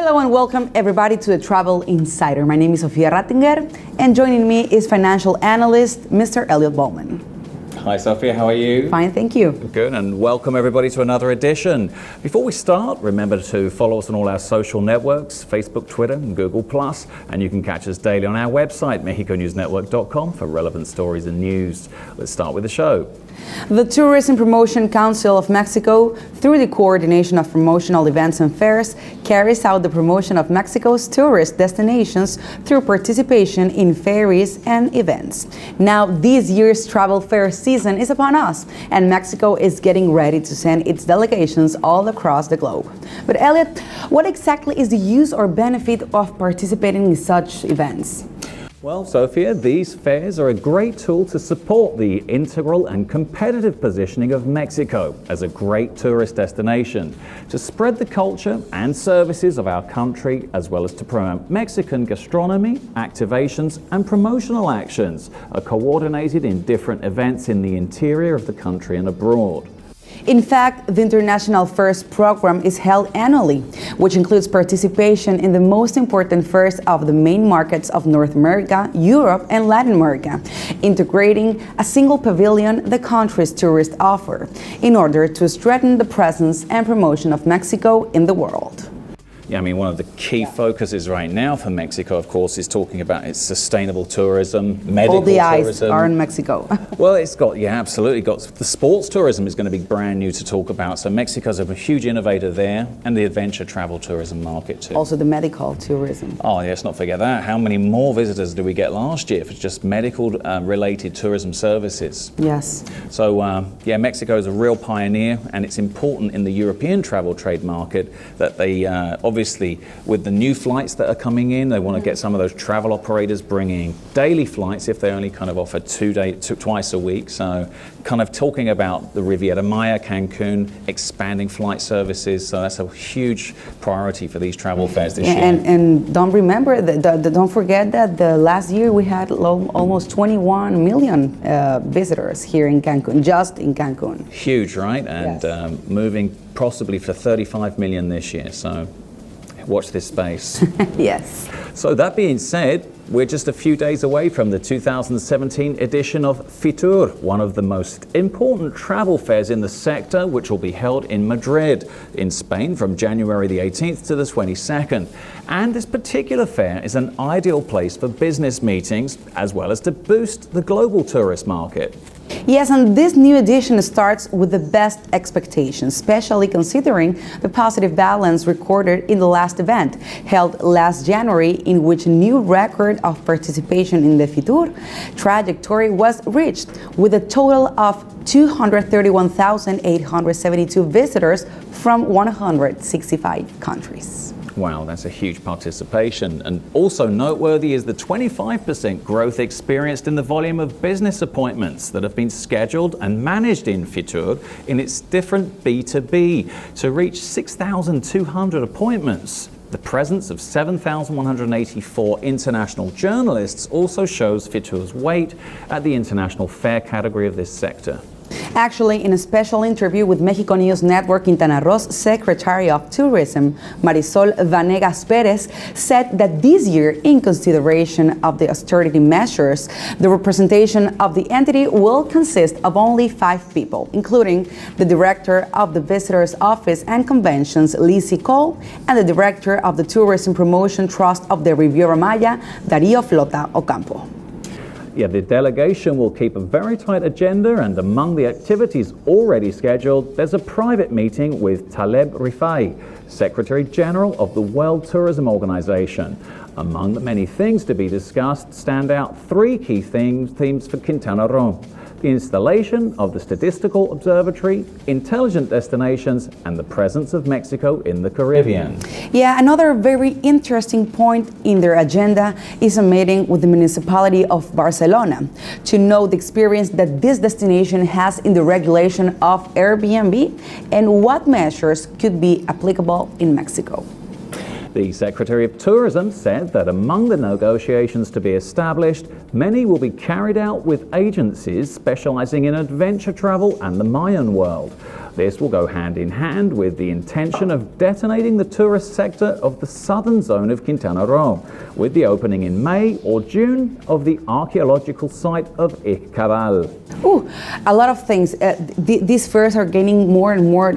Hello and welcome everybody to the Travel Insider. My name is Sofia Rattinger and joining me is financial analyst Mr. Elliot Bullman. Hi Sophia, how are you? Fine, thank you. Good, and welcome everybody to another edition. Before we start, remember to follow us on all our social networks, Facebook, Twitter, and Google+, and you can catch us daily on our website, mexiconewsnetwork.com, for relevant stories and news. Let's start with the show. The Tourism Promotion Council of Mexico, through the coordination of promotional events and fairs, carries out the promotion of Mexico's tourist destinations through participation in fairs and events. Now, this year's travel fair season is upon us, and Mexico is getting ready to send its delegations all across the globe. But Elliot, what exactly is the use or benefit of participating in such events? Well, Sophia, these fairs are a great tool to support the integral and competitive positioning of Mexico as a great tourist destination, to spread the culture and services of our country, as well as to promote Mexican gastronomy, activations and promotional actions are coordinated in different events in the interior of the country and abroad. In fact, the International Fairs program is held annually, which includes participation in the most important fairs of the main markets of North America, Europe, and Latin America, integrating a single pavilion the country's tourists offer, in order to strengthen the presence and promotion of Mexico in the world. Yeah, I mean, one of the key focuses right now for Mexico, of course, is talking about its sustainable tourism, medical tourism. All the eyes are in Mexico. Well, it's got, yeah, absolutely. Got the sports tourism is going to be brand new to talk about. So Mexico's a huge innovator there, and the adventure travel tourism market too. Also the medical tourism. Oh, yeah, let's not forget that. How many more visitors did we get last year for just medical related tourism services? Yes. So, yeah, Mexico is a real pioneer, and it's important in the European travel trade market that they obviously, with the new flights that are coming in, they want to get some of those travel operators bringing daily flights if they only kind of offer twice a week. So kind of talking about the Riviera Maya, Cancun, expanding flight services. So that's a huge priority for these travel fairs this year. And don't forget that the last year we had almost 21 million visitors here in Cancun, just in Cancun. Huge, right? And yes. Moving possibly for 35 million this year. So watch this space. Yes. So that being said, we're just a few days away from the 2017 edition of Fitur, one of the most important travel fairs in the sector, which will be held in Madrid, in Spain, from January the 18th to the 22nd. And this particular fair is an ideal place for business meetings, as well as to boost the global tourist market. Yes, and this new edition starts with the best expectations, especially considering the positive balance recorded in the last event, held last January, in which a new record of participation in the Fitur trajectory was reached, with a total of 231,872 visitors from 165 countries. Wow, that's a huge participation. And also noteworthy is the 25% growth experienced in the volume of business appointments that have been scheduled and managed in Fitur in its different B2B to reach 6,200 appointments. The presence of 7,184 international journalists also shows Fitur's weight at the international fair category of this sector. Actually, in a special interview with Mexico News Network, Quintana Roo's Secretary of Tourism, Marisol Vanegas Perez, said that this year, in consideration of the austerity measures, the representation of the entity will consist of only 5 people, including the Director of the Visitors Office and Conventions, Lizzie Cole, and the Director of the Tourism Promotion Trust of the Riviera Maya, Darío Flota Ocampo. Yeah, the delegation will keep a very tight agenda, and among the activities already scheduled, there's a private meeting with Taleb Rifai, Secretary General of the World Tourism Organization. Among the many things to be discussed stand out 3 key themes for Quintana Roo: the installation of the Statistical Observatory, intelligent destinations, and the presence of Mexico in the Caribbean. Yeah, another very interesting point in their agenda is a meeting with the municipality of Barcelona to know the experience that this destination has in the regulation of Airbnb and what measures could be applicable in Mexico. The Secretary of Tourism said that among the negotiations to be established, many will be carried out with agencies specializing in adventure travel and the Mayan world. This will go hand in hand with the intention of detonating the tourist sector of the southern zone of Quintana Roo, with the opening in May or June of the archaeological site of Ixcabal. Ooh, a lot of things. These fairs are gaining more and more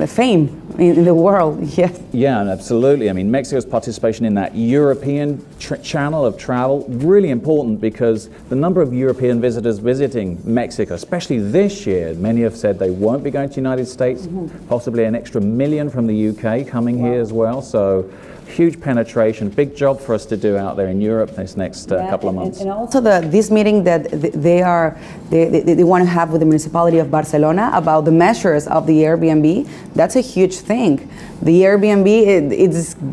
fame in the world. Yes. Yeah, absolutely. I mean, Mexico's participation in that European channel of travel, really important because the number of European visitors visiting Mexico, especially this year, many have said they won't be going to the United States, possibly an extra million from the UK coming here as well. So huge penetration, big job for us to do out there in Europe this next couple of months. And also this meeting that they want to have with the municipality of Barcelona about the measures of the Airbnb, that's a huge thing. The Airbnb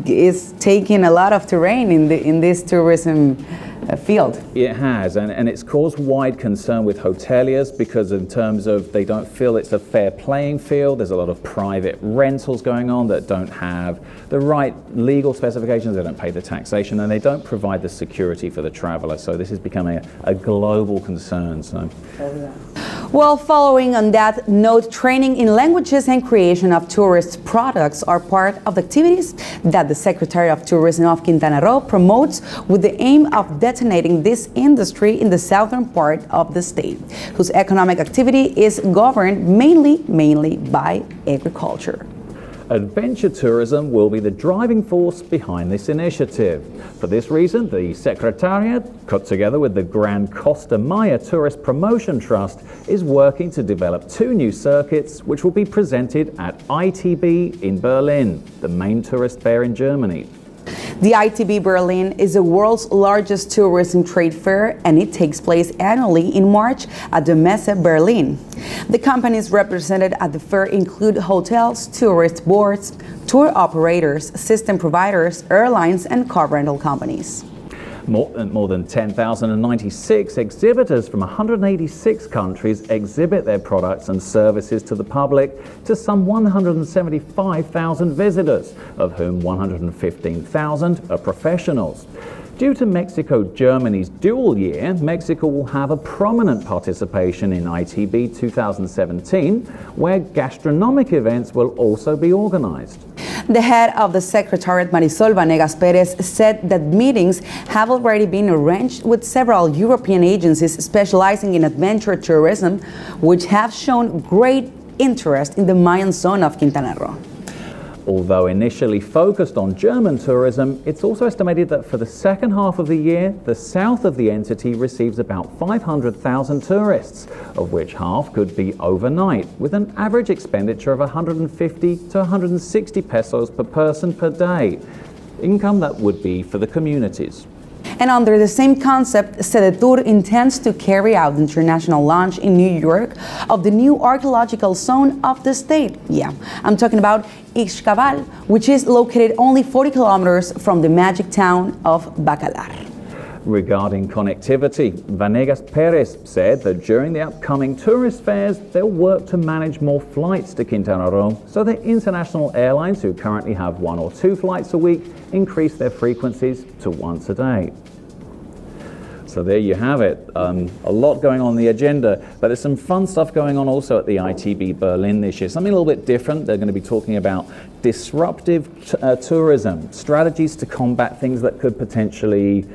is taking a lot of terrain in this tourism field. It has, and it's caused wide concern with hoteliers because in terms of they don't feel it's a fair playing field. There's a lot of private rentals going on that don't have the right legal specifications, they don't pay the taxation, and they don't provide the security for the traveler. So this is becoming a global concern. So. Well, following on that note, training in languages and creation of tourist products are part of the activities that the Secretary of Tourism of Quintana Roo promotes with the aim of detonating this industry in the southern part of the state, whose economic activity is governed mainly by agriculture. Adventure tourism will be the driving force behind this initiative. For this reason, the Secretariat, together with the Gran Costa Maya Tourist Promotion Trust, is working to develop 2 new circuits which will be presented at ITB in Berlin, the main tourist fair in Germany. The ITB Berlin is the world's largest tourism trade fair, and it takes place annually in March at the Messe Berlin. The companies represented at the fair include hotels, tourist boards, tour operators, system providers, airlines, and car rental companies. More than 10,096 exhibitors from 186 countries exhibit their products and services to the public to some 175,000 visitors, of whom 115,000 are professionals. Due to Mexico-Germany's dual year, Mexico will have a prominent participation in ITB 2017, where gastronomic events will also be organized. The head of the Secretariat, Marisol Vanegas Perez, said that meetings have already been arranged with several European agencies specializing in adventure tourism, which have shown great interest in the Mayan zone of Quintana Roo. Although initially focused on German tourism, it's also estimated that for the second half of the year, the south of the entity receives about 500,000 tourists, of which half could be overnight, with an average expenditure of 150 to 160 pesos per person per day, income that would be for the communities. And under the same concept, Sedetur intends to carry out the international launch in New York of the new archaeological zone of the state. Yeah, I'm talking about Ixcabal, which is located only 40 kilometers from the magic town of Bacalar. Regarding connectivity, Vanegas Perez said that during the upcoming tourist fairs, they'll work to manage more flights to Quintana Roo so that international airlines who currently have 1 or 2 flights a week increase their frequencies to once a day. So there you have it. A lot going on the agenda, but there's some fun stuff going on also at the ITB Berlin this year. Something a little bit different. They're going to be talking about disruptive tourism, strategies to combat things that could potentially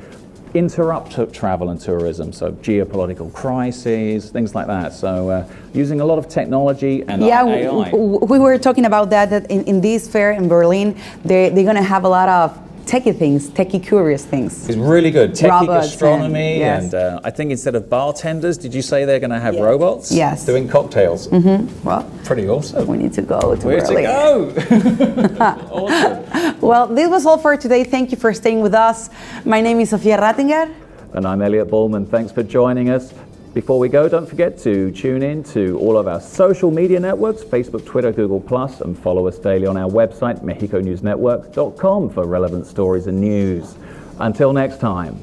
interrupt travel and tourism, so geopolitical crises, things like that. So using a lot of technology and AI. We were talking about that in this fair in Berlin, they're going to have a lot of techie curious things. It's really good. Techie Robots gastronomy, and I think instead of bartenders, did you say they're going to have robots? Yes. Doing cocktails. Mm-hmm. Well, pretty awesome. We need to go to Where Berlin. to go? Awesome. Well, this was all for today. Thank you for staying with us. My name is Sofia Rattinger. And I'm Elliot Bullman. Thanks for joining us. Before we go, don't forget to tune in to all of our social media networks, Facebook, Twitter, Google+, and follow us daily on our website, mexiconewsnetwork.com, for relevant stories and news. Until next time.